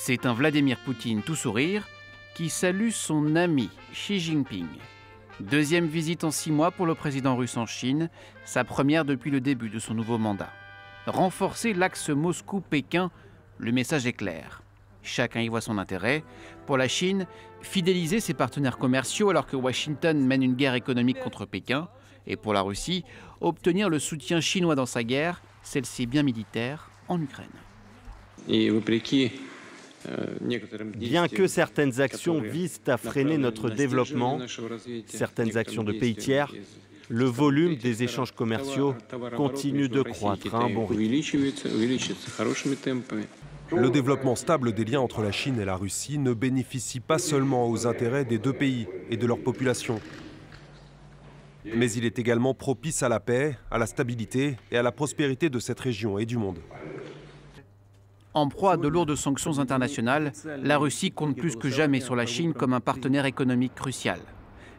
C'est un Vladimir Poutine tout sourire qui salue son ami Xi Jinping. Deuxième visite en 6 mois pour le président russe en Chine, sa première depuis le début de son nouveau mandat. Renforcer l'axe Moscou-Pékin, le message est clair. Chacun y voit son intérêt. Pour la Chine, fidéliser ses partenaires commerciaux alors que Washington mène une guerre économique contre Pékin. Et pour la Russie, obtenir le soutien chinois dans sa guerre, celle-ci bien militaire, en Ukraine. Bien que certaines actions visent à freiner notre développement, certaines actions de pays tiers, le volume des échanges commerciaux continue de croître à un bon rythme. Le développement stable des liens entre la Chine et la Russie ne bénéficie pas seulement aux intérêts des deux pays et de leur population, mais il est également propice à la paix, à la stabilité et à la prospérité de cette région et du monde. En proie à de lourdes sanctions internationales, la Russie compte plus que jamais sur la Chine comme un partenaire économique crucial.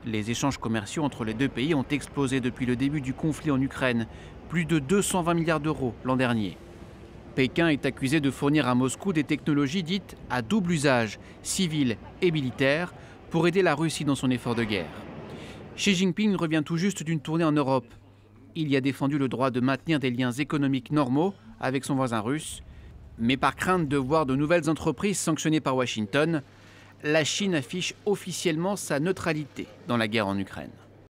Les échanges commerciaux entre les deux pays ont explosé depuis le début du conflit en Ukraine, plus de 220 milliards d'euros l'an dernier. Pékin est accusé de fournir à Moscou des technologies dites à double usage, civil et militaire, pour aider la Russie dans son effort de guerre. Xi Jinping revient tout juste d'une tournée en Europe. Il y a défendu le droit de maintenir des liens économiques normaux avec son voisin russe, mais par crainte de voir de nouvelles entreprises sanctionnées par Washington, la Chine affiche officiellement sa neutralité dans la guerre en Ukraine.